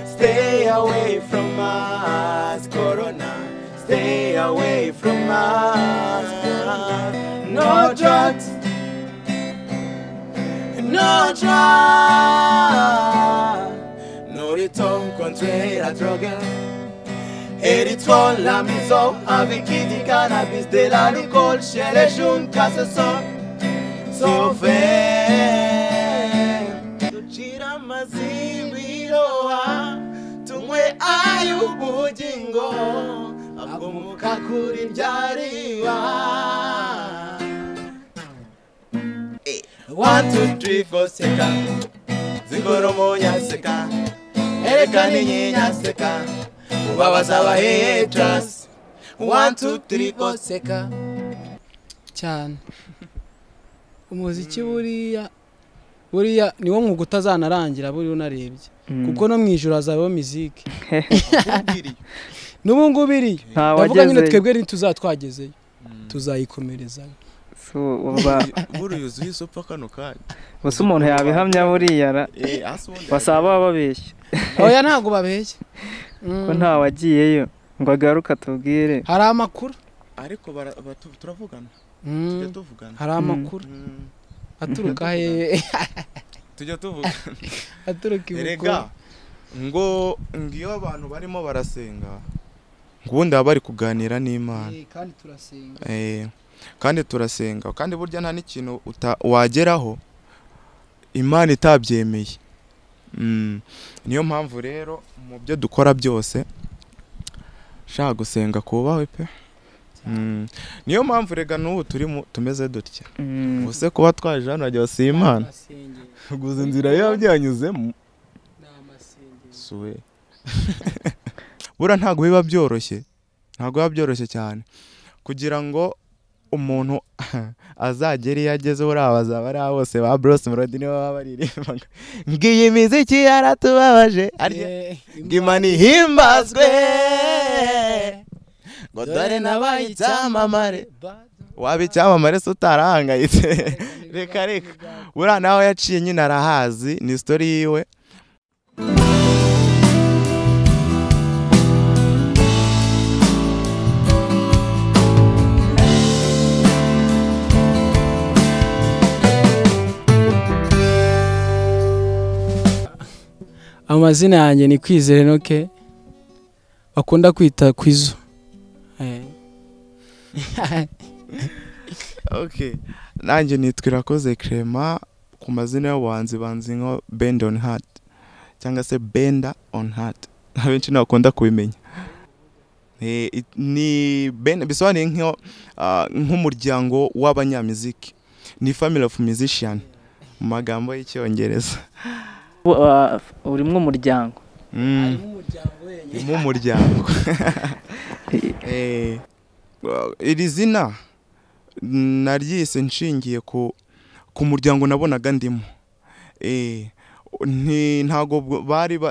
Stay away from us, Corona. Stay away from us. No drugs, no drugs. No return contre la drogue. Érythron, la maison, avec qui dit cannabis, de l'alcool chez les jeunes, qu'à ce son. Sauver. Tuchira mazimbi loha. Tumwe ayubugingo akomuka kuri byariwa 1 2 3 4 seka zingoro monyaseka erekani nyinyaseka ubabaza abahaters 1 2 3 4 seka cyane umuziki buriya niwo mwuga utazanarangira buri unarebye kuko no mwijuru azabaho muziki n'ubu ngubu iri ndavuga nyine twebwe ntituzatwagezeyo tuzayikomereza buri yuzuye isopa kano kandi gusa umuntu yabihamya buriya basaba babeshya oya ntago babeshya ko nta wagiyeyo ngo agaruka tubwire hari amakuru ariko turavugana tuvugana hari amakuru aturuka he tujya tuvugana aturuka erega ngo ngiyo abantu barimo barasenga ngubundi bari kuganira n'Imana kandi turasenga kandi burya nta n'ikintu wageraho Imana itabyemeye niyo mpamvu rero mu byo dukora byose shaka gusenga kubawe pe niyo mpamvu rega n'ubu tumeze dutya ubuse kuba twaje hano hajya wasiye Imana guza inzira yabyanyuzemo suwe bura ntago biba byoroshye cyane kugira ngo umuntu azagere yageze urabaza bari bose ba Bros Melody nibo baririmba ngiyi miziki yaratubabaje ngimana ihimbazwe ngo dore nabaye icyamamare waba icyamamare se utarahangayitse reka buriya nawe yaciye nyine arahazi ni story yiwe amazina yanjye ni Kwizere Noke bakunda kwita Kwizo. Okay, nanjye nitwirakoze Clement ku mazina y'abanzi banzi nko Bend on Heart cyangwa se Benda on Heart abenshi nakunda kubimenya. Ni Ben bisobanuye nk'umuryango w'abanyamuziki, ni family of musician mu magambo y'icyongereza. Urimwe umuryango mu muryango iri zina naryise nshingiye ku muryango nabonaga ndimo ntago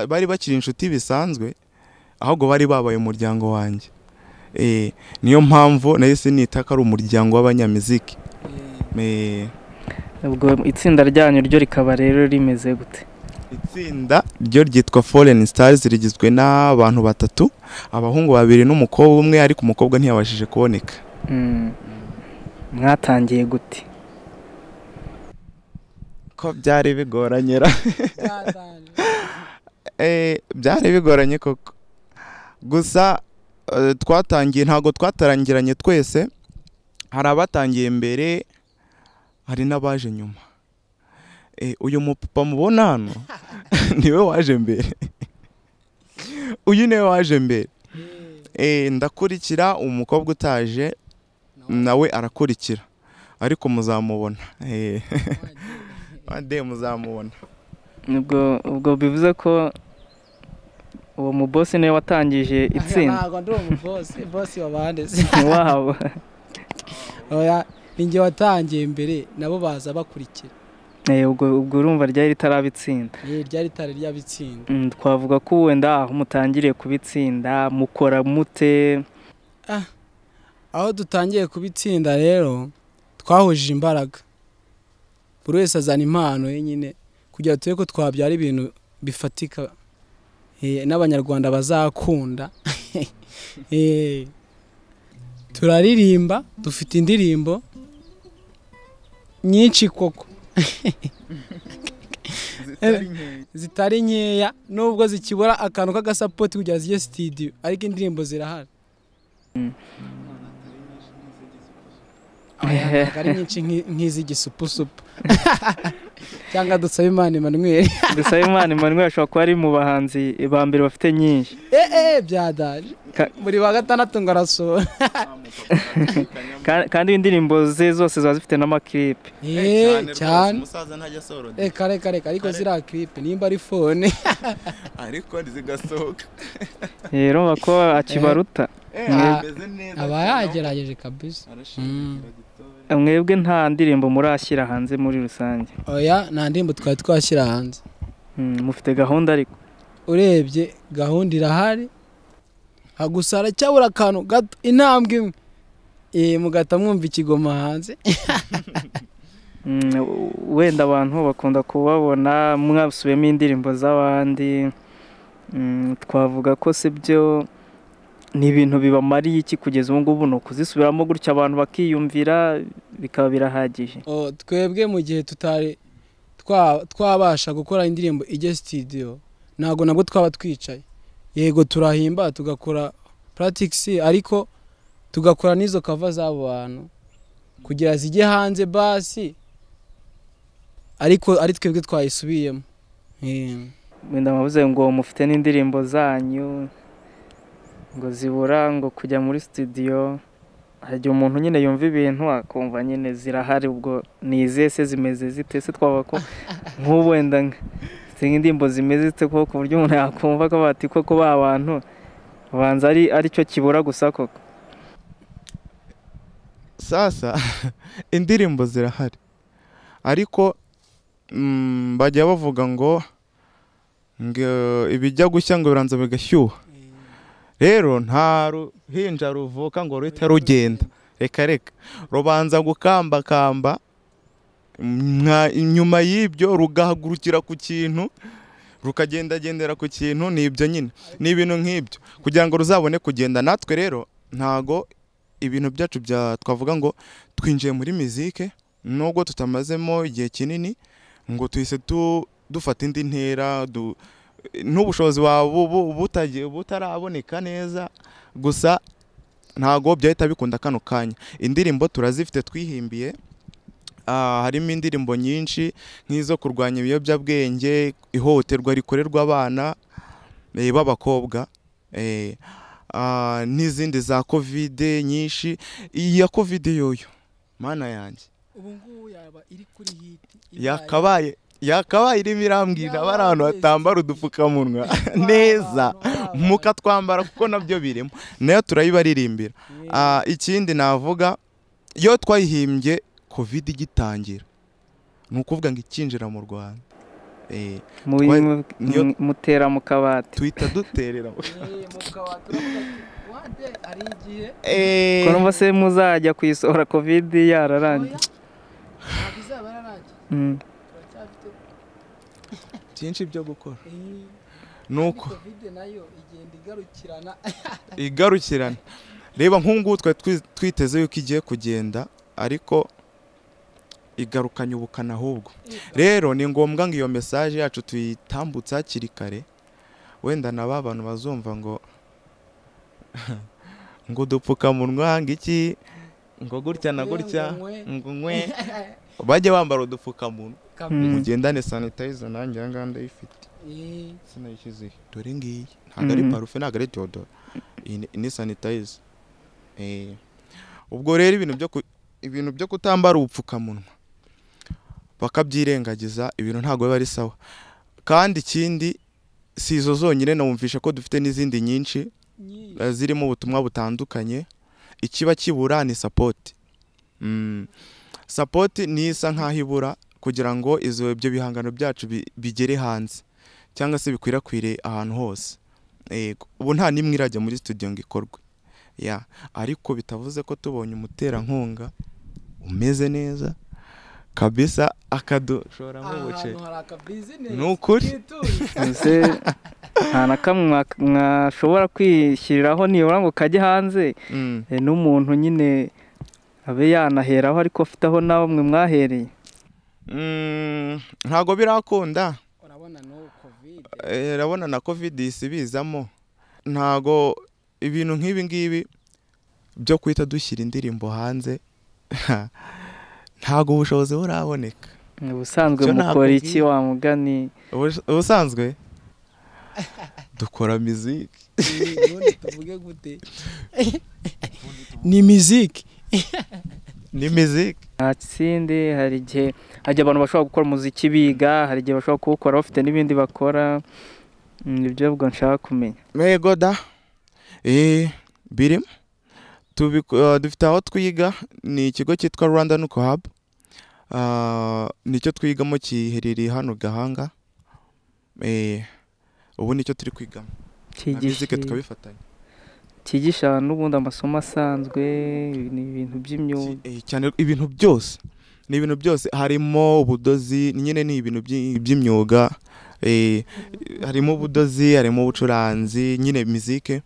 bari bakiri inshuti bisanzwe ahubwo bari babaye umuryango wanjye niyo mpamvu nahise nita ko ari umuryango w'abanyamuziki. ubwo itsinda ryanyu ryo rikaba rero rimeze gute? Itsinda ryo ryitwa Foreign Stars, rigizwe n'abantu 3, abahungu 2 n'umukobwa umwe, ariko umukobwa ntiyabashije kuboneka. Mwatangiye gute? Ko byari bigoranyera. Byari bigoranye koko. Gusa twatangiye, ntago twatarangiranye twese, hari abatangiye mbere, hari n'abaje nyuma. Uyu mupapa mubona hano niwe waje mbere. Uyu niwe waje mbere. Ndakurikira, umukobwa utaje nawe arakurikira, ariko muzamubona. Ade muzamubona. Ubwo bivuze ko uwo mu boss niwe watangije itsinda. Ntago ndi boss wabande. Wow. Oya, ninjye watangiye mbere, nabo baza bakurikira. Ubwo urumva ryari ritarabitsinda. Ryari ritari ryabitsinda. Twavuga ko wenda aho mutangiriye kubitsinda mukora mute? Aho dutangiye kubitsinda rero twahuje imbaraga. buri wese azana impano ye nyine kugira turebe ko twabyara ibintu bifatika n'abanyarwanda bazakunda. Turaririmba, dufite indirimbo nyinshi koko zitari nkeya nubwo zikibura akantu k'agasapoti kugira zijye studio, ariko indirimbo zirahari. Ari nyinshi nk'iz'igisupusupu cyangwa Dusabimana Emmanuel. Dusabimana Emmanuel ashobora kuba ari mu bahanzi ba mbere bafite nyinshi. Byadaje muri wa gatandatu ngo arasohora. Kandi indirimbo ze zose ziba zifite n'amaklipe. Cyane umusaza ntajya asohora. Reka ariko ziriya clip nimba ari phone ariko zigasohoka. Rero ko akibaruta. Aba yagerageje kabisa. Mwebwe nta ndirimbo murashyira hanze muri rusange? Oya, nta ndirimbo twari twashyira hanze. Mufite gahunda ariko? Urebye gahunda irahari, hagusara cyabura akantu gato, intambwe imwe mugata mwumva ikigoma hanze. Wenda abantu bakunda kubabona mwasubiyemo indirimbo z'abandi, twavuga ko se byo ni ibintu bibamariye iki kugeza ubu ngubu? No kuzisubiramo gutya abantu bakiyumvira bikaba birahagije? Twebwe mu gihe tutari twabasha gukora indirimbo ijye studio, nabwo twaba twicaye. Yego turahimba tugakora practice, ariko tugakora n'izo cover z'abo bantu kugira zijye hanze basi, ariko ari twebwe twayisubiyemo. Wenda mavuze ngo mufite n'indirimbo zanyu ngo zibura ngo kujya muri studio, hajya umuntu nyine yumva ibintu akumva nyine zirahari, ubwo nizese zimeze zite? Se twaba ko nk'ubu wenda indirimbo zimeze zite ko ku buryo umuntu yakumva ko bati koko ba bantu banza ari cyo kibura gusa koko? Sasa indirimbo zirahari, ariko bajya bavuga ngo ibijya gushya ngo biranza bigashyuha. Rero nta ruhinja ruvuka ngo ruhite rugenda, reka rubanza gukambakamba, nyuma y'ibyo rugahagurukira ku kintu, rukagendagendera ku kintu. Ni ibyo nyine, ni ibintu nk'ibyo kugira ngo ruzabone kugenda. Natwe rero ntago ibintu byacu twavuga ngo twinjiye muri muziki nubwo tutamazemo igihe kinini ngo tuhise dufata indi ntera, n'ubushobozi butaraboneka neza, gusa ntago byahita bikunda kano kanya. Indirimbo turazifite twihimbiye, harimo indirimbo nyinshi nk'izo kurwanya ibiyobyabwenge, ihohoterwa rikorerwa abana b'abakobwa, n'izindi za covid nyinshi. Iya covid yoyo mana yanjye ubu ngubu yaba iri kuri hit, yakabaye irimo irambwira bari ahantu hatambara udupfukamunwa neza mukatwambara, kuko nabyo birimo, nayo turayibaririmbira. Ikindi navuga, iyo twayihimbye covid igitangira, ni ukuvuga ngo ikinjira mu Rwanda, mutera mu kabati, tuhita duterera mu kabati. Ari igihe ko se muzajya kuyisohora covid yararangiye? Bizaba yararangiye. byinshi byo gukora, nuko covid nayo igenda igarukirana. Reba nk'ubu twari twiteze yuko igiye kugenda, ariko igarukanye ubukana ahubwo. Rero ni ngombwa ngo iyo message yacu tuyitambutse hakiri kare, wenda na abantu bazumva ngo ngo dupfukamunwa ngiki ngo gutya na gutya ngo nkwe, bajye bambara udupfukamunwa, mugendane sanitizer. Nanjye anga ndayifite, sinayishyize dore ngiyi, ntabwo ari parufe, ntabwo ari deodorant, ni sanitizer. Ubwo rero ibintu byo kutambara ubupfukamunwa bakabyirengagiza, ibintu ntabwo biba ari sawa. Kandi ikindi, si izo zonyine, nawumvisha ko dufite n'izindi nyinshi zirimo ubutumwa butandukanye. Ikiba kibura ni support. Support ni isa nkaho ibura kugira ngo ibyo bihangano byacu bigere hanze cyangwa se bikwirakwire ahantu hose. Ubu nta nimwe irajya muri studio ngo ikorwe, ariko bitavuze ko tubonye umuterankunga umeze neza kabisa akadushoramo ubuceri ahantu hari akabizinesi ni ukuri ese nta na kamwe mwashobora kwishyiriraho nibura ngo kajye hanze n'umuntu nyine abe yanaheraho ariko afite aho nawe mwe mwahereye. ntago birakunda, urabona na covid isibizamo, ntago ibintu nk'ibi ngibi byo kwita dushyira indirimbo hanze ntago ubushobozi buraboneka. Ubusanzwe mukora iki wa mugani? Ubusanzwe dukora muziki. tuvuge gute? Ni muziki. Ni muziki. Atsinde hari igihe hajya abantu bashobora gukora umuziki biga, hari igihe bashobora kuwukora bafite n'ibindi bakora. Nibyo bwo nshaka kumenya. Yego da. Birimo dufite aho twiga, ni ikigo cyitwa Rwanda Nuko Hub. Nicyo twigamo kiherereye hano Gahanga. Ubu nicyo turi kwigamo. Muziki tukabifatanya. Kigisha n'ubundi amasomo asanzwe, ni ibintu by'imyuga. Cyane ibintu byose. Ni ibintu byose, harimo ubudozi, nyine ni ibintu by'imyuga. Harimo ubudozi, harimo ubucuranzi, nyine muziki.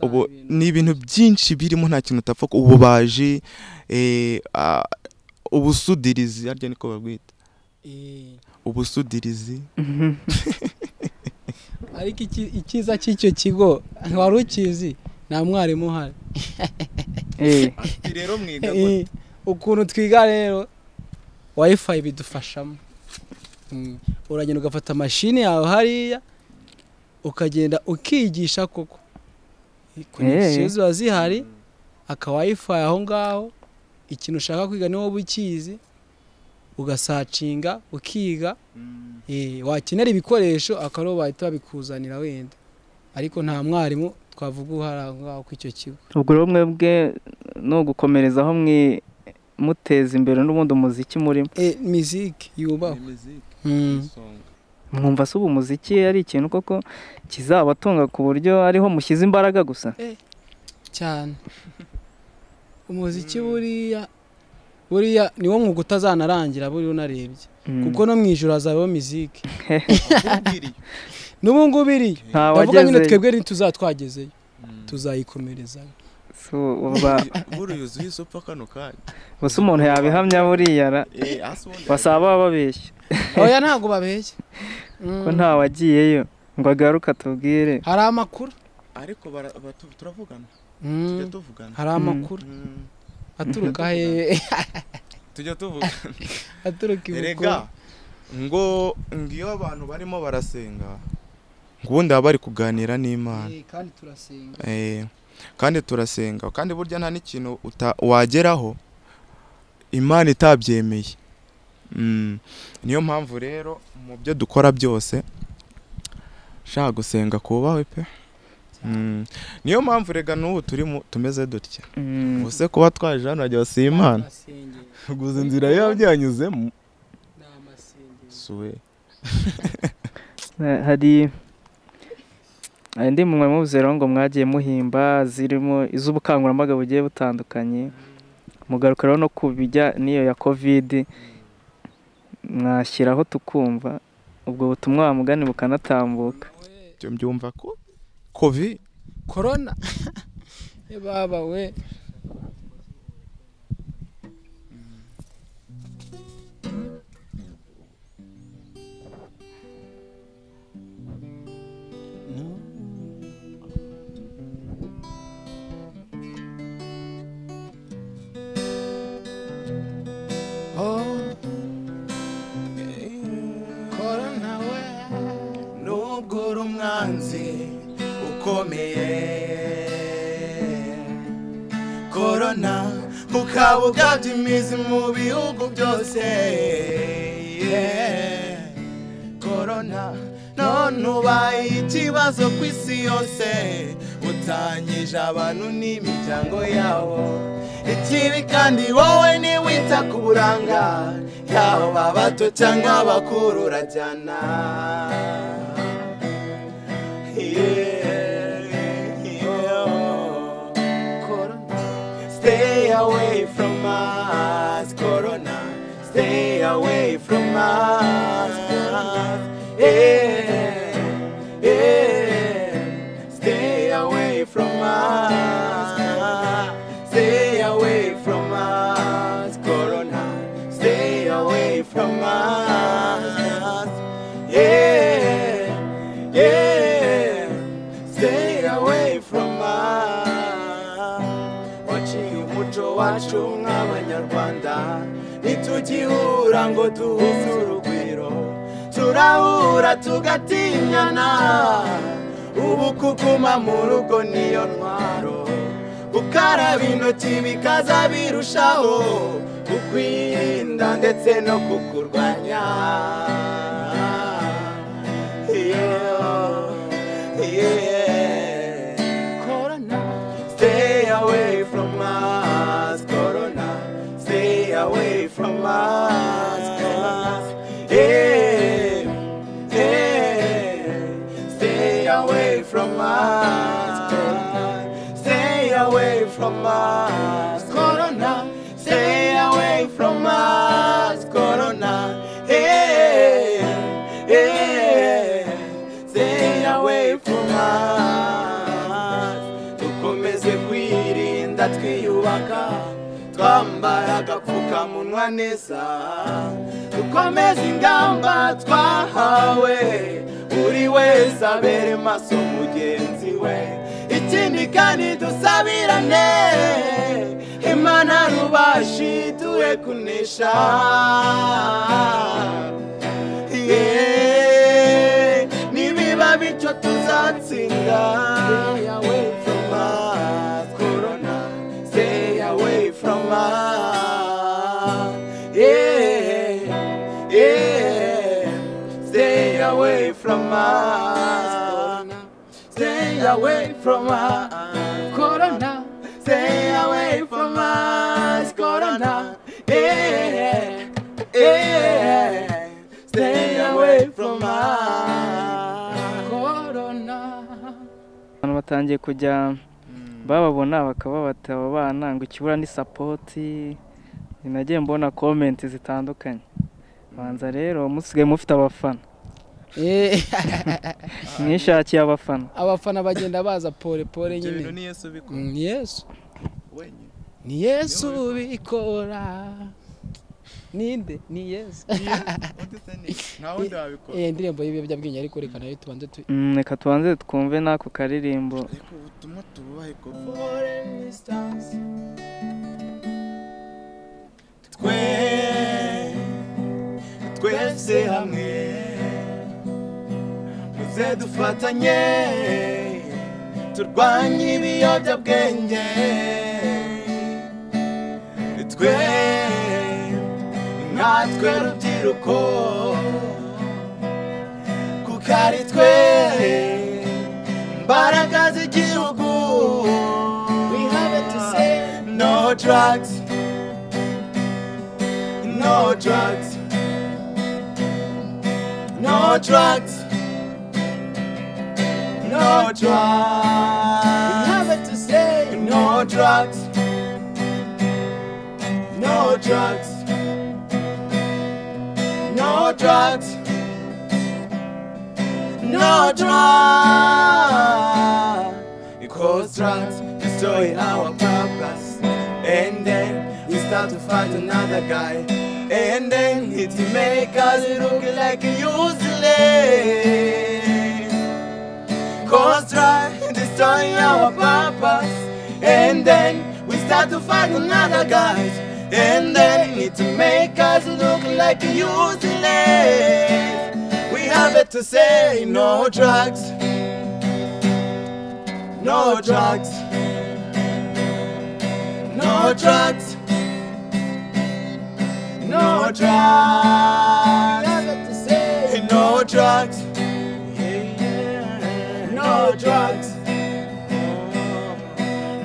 Ubu ni ibintu byinshi birimo, nta kintu utapfa. Ububaji, ubusudirizi, arya niko babwita. Ubusudirizi. Ariko ikiza cy'icyo kigo wari ukizi, nta mwarimu uhari. Rero mwiga ukuntu twiga rero wifi bidufashamo. Uragenda ugafata mashini yawe hariya ukagenda ukigisha koko. Connection ziba zihari, aka wifi aho ngaho, ikintu ushaka kwiga ni wowe ukizi, ugasacinga ukiga. Wakenera ibikoresho akaro bahita babikuzanira wenda, ariko nta mwarimu twavuga uhari ngaho ku icyo kigo. Ubwo rero mwebwe no gukomerezaho muteza imbere n'ubundi umuziki murimo. Muziki yubaho. Mwumva se ubu muziki ari ikintu koko kizabatunga ku buryo ariho mushyize imbaraga gusa? Cyane. Umuziki buriya niwo mwuga utazanarangira buriya unarebye, kuko no mwijuru hazabaho muziki. N'ubu ngubu biri ndavuga nyine twebwe ntituzatwagezeyo, tuzayikomereza. Buriya uzi upfa kano kanya. Gusa umuntu yabihamya buriya basaba babeshya. Oya ntago babeshya. Ko nta wagiyeyo ngo agaruka tubwire. Hari amakuru ariko turavugana. Tujya tuvugana. Hari amakuru aturuka he? Tujya tuvugana. Aturuka Erega ngo ngiyo abantu barimo barasenga, ngubundi bari kuganira n'Imana. Kandi turasenga. Kandi turasenga, kandi burya nta n'ikintu wageraho Imana itabyemeye. Niyo mpamvu rero mu byo dukora byose shaka gusenga kubawe pe. Niyo mpamvu rega n'ubu tumeze dutya. Ubuse kuba twaje hano ajya basi Imana guza inzira yabyanyuzemo. Suwe. Hari andi mu zero ngo mwagiye muhimba zirimo iz'ubukangurambaga bugiye butandukanye, mugaruka rero no kubijya niyo ya covid, mwashyiraho tukumva ubwo butumwa mugani bukanatambuka. Cyo mbyumva ko covid corona baba we. Corona we nubwo uri umwanzi ukomeye, Corona ukaba ugabye imizi mu bihugu byose. Corona none ubaye ikibazo ku isi yose, utanyije abantu n'imiryango yabo. Ikibi kandi wowe niwita ku buranga, yaba bato cyangwa bakuru urajyana. Corona, stay away from us, Corona. away from us. Yeah, yeah. Stay away from us. Stay away from us. Corona, stay away from us. Yeah, yeah. Stay away from us. Waciye umuco wacu nk'abanyarwanda, nitugihura ngo duhuze urugwiro, turahura tugatinyana. Ubu kuguma mu rugo niyo ntwaro, gukaraba intoki bikaza birushaho kukwirinda ndetse no kukurwanya. Yeah, yeah. Corona, stay away from us. Corona, stay away from us. Yeah, yeah. Stay away from us. Stay away from us. Corona, stay away from us. Corona, yeah, yeah. Stay away from us. Dukomeze kwirinda twiyubaka, twambara agapfukamunwa neza, dukomeze ingamba twahawe, buri wese abere maso mugenzi we. Ikindi kandi dusabirane, Imana rubashi duhe kunesha. Yeah, nibiba bityo tuzatsinda. Stay away from us, Corona, stay away from us. Yeah, yeah. Stay away from us. Stay away from us. Corona, stay away from us. Corona, yeah, yeah. Stay away from us. Corona. Abantu batangiye kujya bababona bakaba bataba bana ngo ikibura ni support. Nagiye mbona comment zitandukanye. Banza rero musigaye mufite abafana. Nishakiye abafana. Abafana bagenda baza pole pole nyine. Ni Yesu bikora. Ni Yesu. Wenyine. Ni Yesu bikora. Ninde? Ni Yesu. Nta wundi wabikora. Indirimbo y'ibiyobyabwenge ariko reka nayo tubanze Reka tubanze twumve nako karirimbo. Ariko ubutumwa tububahe ko foreign distance. Twese hamwe muze dufatanye, turwanye ibiyobyabwenge. Nkatwe rubyiruko, kuko ari twe mbaraga z'igihugu. We have to say no drugs, no drugs, no drugs, no drugs. We have to say no drugs, no drugs, no drugs, no drugs. Because drugs destroy our purpose, and then we start to fight another guy, and then it make us look like useless. Cause drugs destroy our purpose, and then we start to fight another guy, and then it make us look like useless. We have it to say no drugs, no drugs, no drugs, no drugs. We have it to say no drugs, no drugs,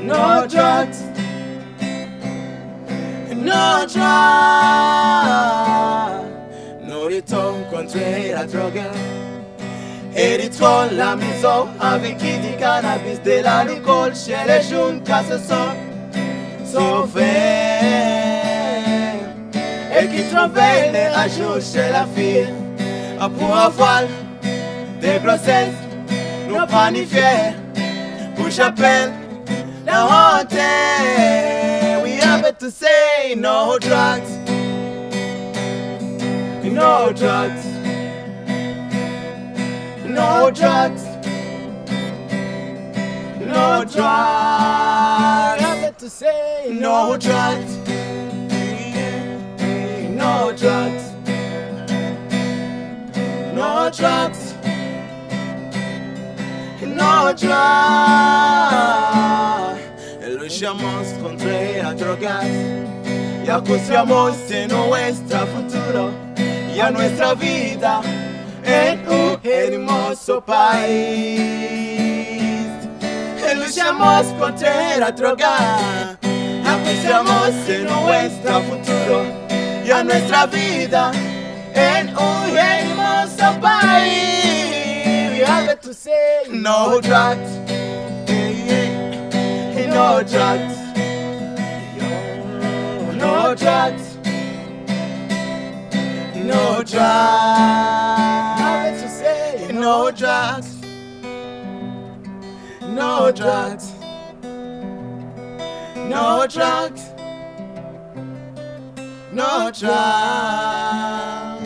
no drugs, no drugs. No return contre la drogue. Érythron, la maison, avec qui dit cannabis, de l'alcool chez les jeunes, qu'à se sont sauvés. et qui travaille à jour chez la fille. Pour avoir des grossesses non planifiées, pour j'appelle la honte. We have to say no drugs, no drugs, no drugs, no drugs. We have to say no drugs, no drugs, no drugs, no drugs. Luchamos contra drogas, ya confiamos en nuestro futuro y a nuestra vida en un hermoso país. Luchamos contra la droga, ya confiamos en nuestro futuro y a nuestra vida en un hermoso país. We have to say no drugs, no drugs, no drugs, no drugs. We have to say no drugs, no drugs, no drugs, no drugs.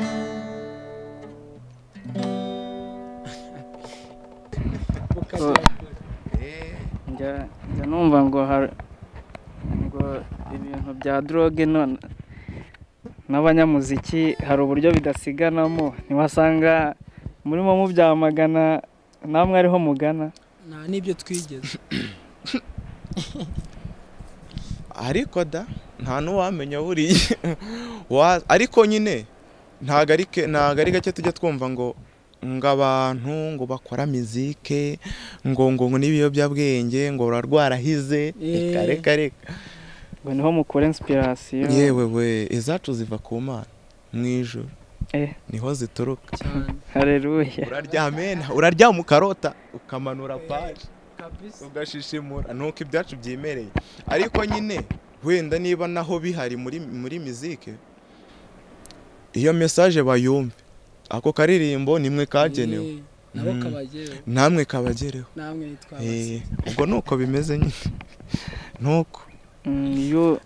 njya numva ngo ibintu bya droge none n'abanyamuziki hari uburyo bidasiganamo, ntiwasanga murimo mubyamagana namwe ariho mugana. nta n'ibyo twigeze ariko da nta n'uwamenya buriya ariko nyine ntago ari gake tujya twumva ngo abantu ngo bakora muziki ngo n'ibiyobyabwenge ngo urarwarahize reka ngo niho mukora inspiration. yewe we izacu ziva ku Mana mu ijuru, niho zituruka. Haleluya. uraryama ukarota ukamanura paji ugashishimura, nuko ibyacu byimereye. ariko nyine wenda niba naho bihari muri muziki, iyo message bayumve, ako karirimbo nimwe kagenewe, namwe kabagereho, ubwo nuko bimeze nyine nuko. Iyo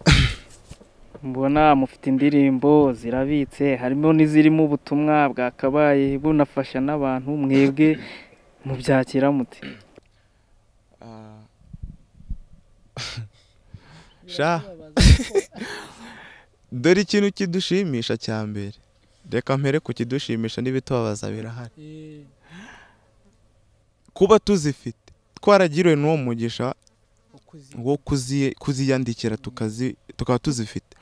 mbona mufite indirimbo zirabitse, harimo n'izirimo ubutumwa bwakabaye bunafasha n'abantu, mwebwe mubyakira muti? dore ikintu kidushimisha cya mbere, reka mpere ku kidushimisha n'ibitubabaza birahari. kuba tuzifite, twaragiriwe n'uwo mugisha wo kuziyandikira tukaba tuzifite,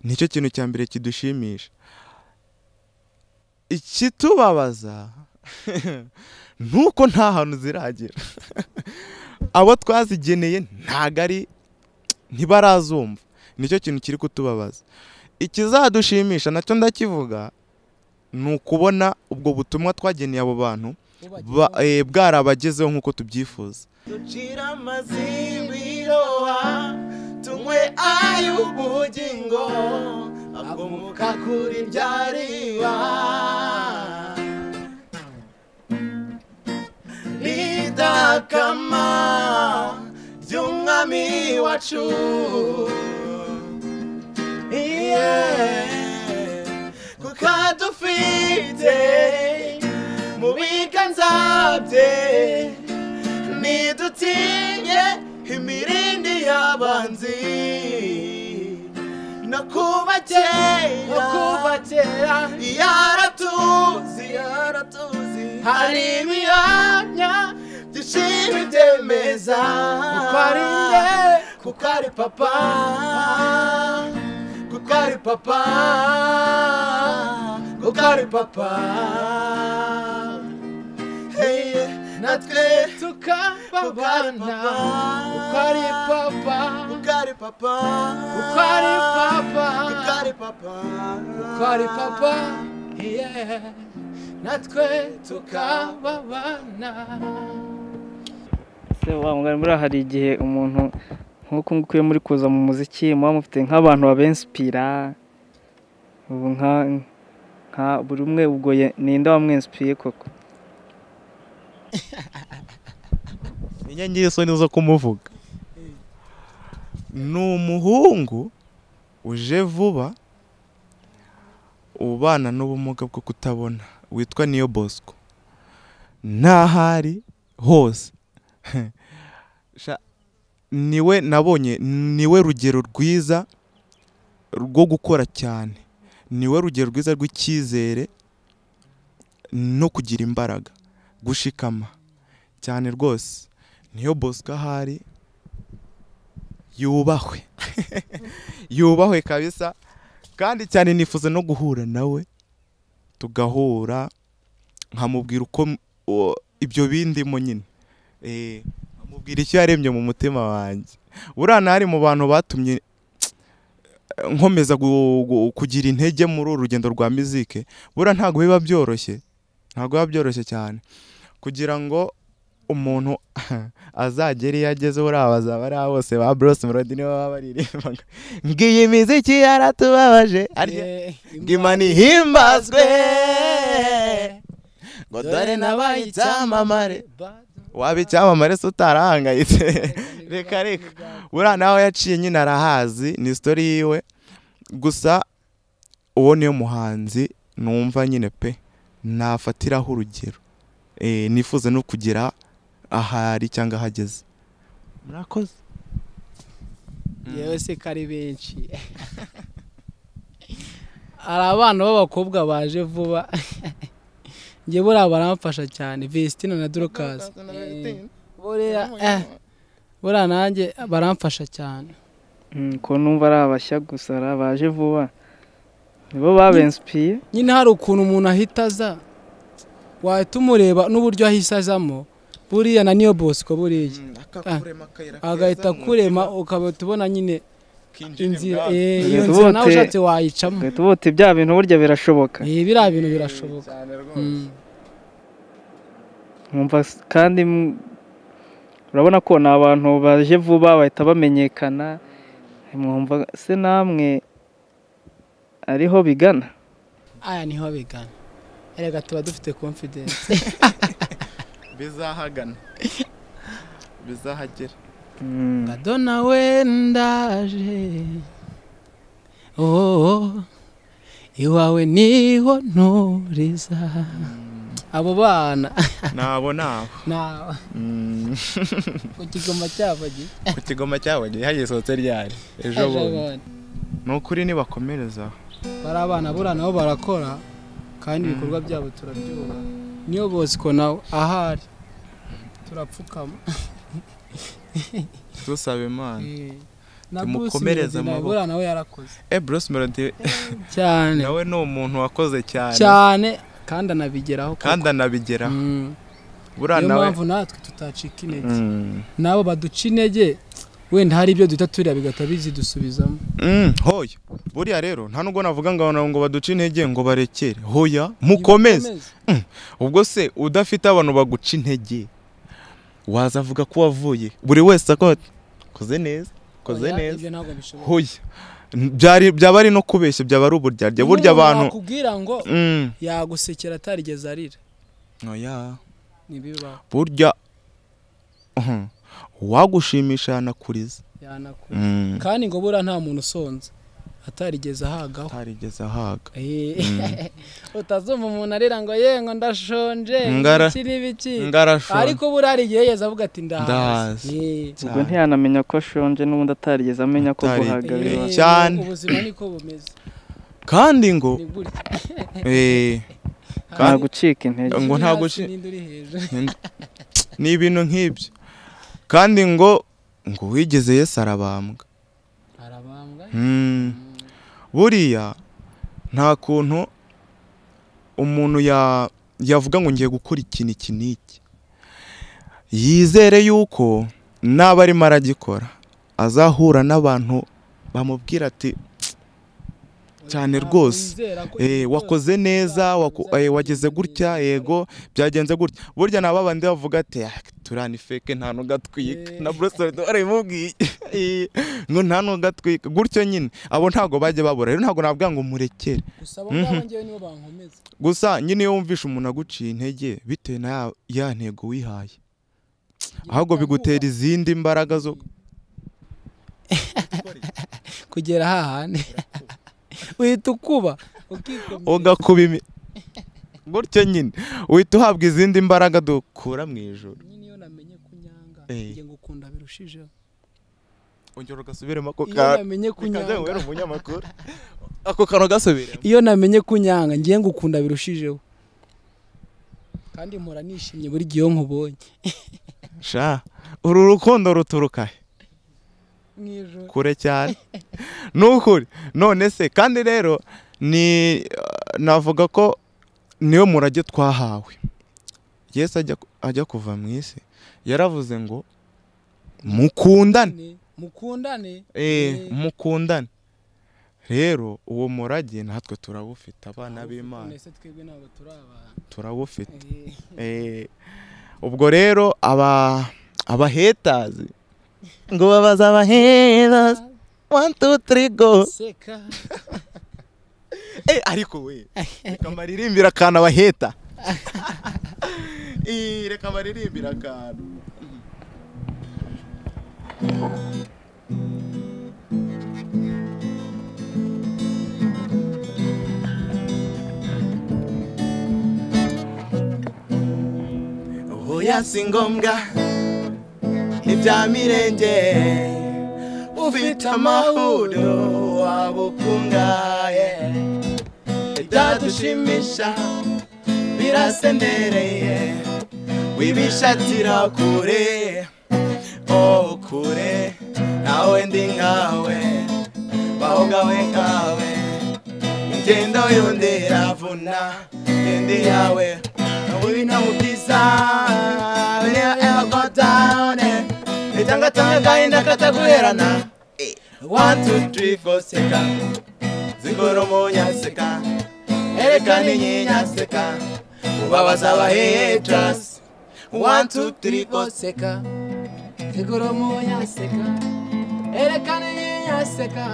nicyo kintu cya mbere kidushimisha. ikitubabaza nuko nta hantu ziragera. abo twazigeneye ntibarazumva, nicyo kintu kiri kutubabaza. ikizadushimisha nacyo ndakivuga, ni ukubona ubwo butumwa twageneye abo bantu bwarabagezeho nk'uko tubyifuza. ducira amazibiroha tunywe ay'ubugingo agomoka kuri rya riba ridakama ry'umwami wacu. kuko dufite mu biganza bye, ntidutinye imirindi y'abanzi. no kuva kera yaratuzi, hari ibihamya byinshi byemeza kuko ari papa, kuko ari papa, kuko ari papa. natwe tukababana kuko ari papa, kuko ari papa, kuko ari papa, kuko ari papa, kuko ari papa. natwe tukababana. Se wamugana muri hari igihe umuntu nk'uko ngukuye muri kuza mu muziki muba mufite nk'abantu babenspira ubu nka buri umwe ubwo ninde wamwinsipiye koko? inyange isoni zo kumuvuga. Ni umuhungu uje vuba ubana n'ubumuga bwo kutabona witwa Niyo Bosco. Ntahari hose niwe nabonye, niwe rugero rwiza rwo gukora cyane, niwe rugero rwiza rw'icyizere no kugira imbaraga, gushikama cyane rwose. Niyo Bosco ahari yubahwe yubahwe kabisa, kandi cyane nifuza no guhura nawe tugahura nkamubwira uko ibyo bindimo nyine, nkamubwira icyo yaremye mu mutima wanjye. Buriya nari mu bantu batumye nkomeza kugira intege muri uru rugendo rwa muziki. Buriya ntabwo biba byoroshye cyane kugira ngo umuntu azagera iyo ageze. Buriya bazaba ari bose ba Bruce Melody nibo baba baririmbaga ngiyi miziki yaratubabaje ngimana ihimbazwe ngo dore nabaye icyamamare. Waba icyamamare se utarahangayitse? Reka buriya nawe yaciye nyine arahazi, ni story yiwe. Gusa uwo niyo muhanzi numva nyine pe nafatiraho urugero, nifuza no kugira ahari cyangwa ahageze. Murakoze. yewe se kari benshi hari abana b'abakobwa baje vuba njye buriya baramfasha cyane, Vestina na Dorcas. Buriya nanjye baramfasha cyane. Ko numva ari abashya gusa, ari abaje vuba nibo babensipiye. Nyine hari ukuntu umuntu ahita aza wahita umureba n'uburyo ahise azamo. Buriya na Niyo Bosco buriya agahita kurema ukaba tubona nyine inzira, iyo nzira nawe ushatse wayicamo. Tubote bya bintu burya birashoboka. Biriya bintu birashoboka. Mwumva kandi urabona ko ni abantu baje vuba bahita bamenyekana. Mwumva se namwe ariho bigana? Aya niho bigana. Erega tuba dufite confidence. Bizahagana, bizahagera. Ngadona wendaje iwawe niho nturiza. Abo bana nabo ku kigoma cyabo hagisohotse ryari ejo bundi. Nukuri nibakomereza bari abana buriya nabo barakora kandi ibikorwa byabo turabyuba. Niyo Bosco nawe ahari turapfukama tusaba Imana tumukomereza amaboko. Buriya nawe yarakoze. Bruce Melody cyane, nawe ni umuntu wakoze cyane kandi anabigeraho. Buriya nawe mpamvu natwe tutacika intege. Nabo baduca intege wenda hari ibyo duhita turira bigata bizidusubizamo. Hoya buriya rero nta nubwo navuga ngo baduca intege ngo barekere. Hoya mukomeze. Ubwo se udafite abantu baguca intege wazavuga ko wavuye buri wese koze neza. Hoya byaba ari no kubeshya, byaba ari uburyarya. Burya abantu bakubwira ngo yagusekera atarigeze arira. Oya nibiba burya wagushimisha yanakuriza. Kandi ngo buriya nta muntu usonza atarigeze ahagaho. Utazumva umuntu arira ngo yengo ndashonje iki ariko buriya ari igihe yeza avuga ati ndahaze. Ubwo ntiyanamenya ko ashonje n'ubundi atarigeze amenya ko guhaga biba cyane. Ubuzima niko bumeze kandi ngo nta gucika intege, ngo nta ni ibintu nk'ibyo. Kandi ngo wigeze Yesu arabambwa. Buriya nta kuntu umuntu yavuga ngo ngiye gukora ikintu iki n'iki yizere yuko naba arimo aragikora azahura n'abantu bamubwira ati cyane rwose wakoze neza wageze gutya yego byagenze gutya burya naba bandi bavuga ati turani fake nta nugatwika na Bruce barimubwiye ngo nta nugatwika gutyo nyine abo ntago bajye babura rero ntago nabwira ngo murekere gusa nyine iyo wumvisha umuntu aguciye intege bitewe na ya ntego wihaye ahubwo bigutera izindi mbaraga zo kugera hahane uhita ukuba ugakuba gutyo nyine uhita uhabwa izindi mbaraga dukura mu ijoro nyine iyo namenye kunyanga ngiye ngukunda birushijeho ongera ugasubiremo ako iyo namenye kunyanga wera umunyamakuru ako kantu gasubiremo iyo namenye kunyanga ngiye ngukunda birushijeho kandi mpora nishimye buri gihe nkubonye sha uru rukundo ruturuka kure cyane nukuri none se kandi rero ni navuga ko niyo murage twahawe Yesu ajya kuva mu isi yaravuze ngo mukundane mukundane rero uwo murage natwe turawufite abana b'Imana turawufite ubwo rero abahetazi ngo babaza abahetazi 1 2 3 go seka ariko we reka maririmbira akana abaheta reka maririmbira akana oya singombwa ibya mirenge ufite amahoro wabukungaye ibyadushimisha birasendereye wibishatira kure kure nawe ndi nkawe bahogawe nkawe ingendo yondera vuna ngendi yawe wina mubyiza ever go down itangatanga gahinda kataguherana 1 2 3 4 seka zingoro monyaseka erekane nyenyaseka ubabaza abahaters 1 2 3 4 seka zingoro monyaseka erekane nyenyaseka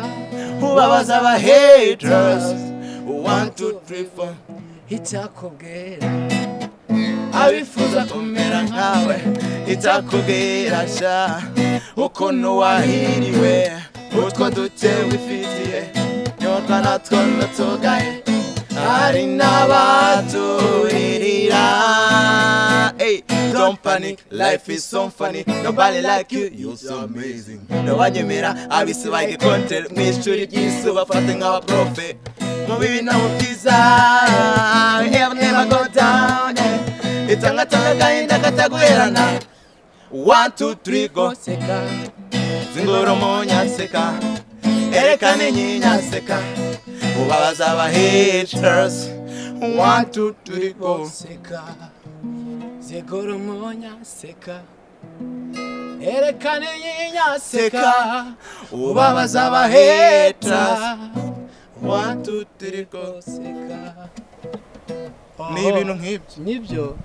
ubabaza abahaters 1 2 3 4 itakubwira abifuza kumera nkawe itakubwira sha ukuntu wahiriwe utwo duke wifitiye nyotwa natwo natugaye hari n'abaturirira don't panic life is so funny nobody like you you're so amazing nobanyemera abisi bayi content mwishuri ry'isuba fate nk'aba profe mu bibi na mu byiza never go down itangatanga gahinda kataguherana 1 2 3 go seka zingoro monyaseka erekane nyenyaseka ubabaza abahaters 1 2 3 go seka zingoro monyaseka erekane nyenyaseka ubabaza abahaters 1 2 3 go seka ni ibintu nk'ibyo nibyo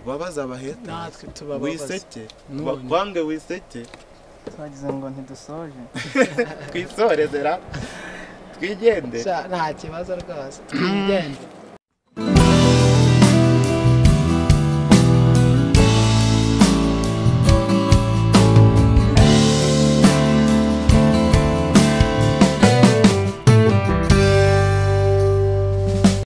babaza abahaters natwe tubabaza wiseke bakwange wiseke twagize ngo ntidusoje twisorezera twigende nta kibazo rwose twigende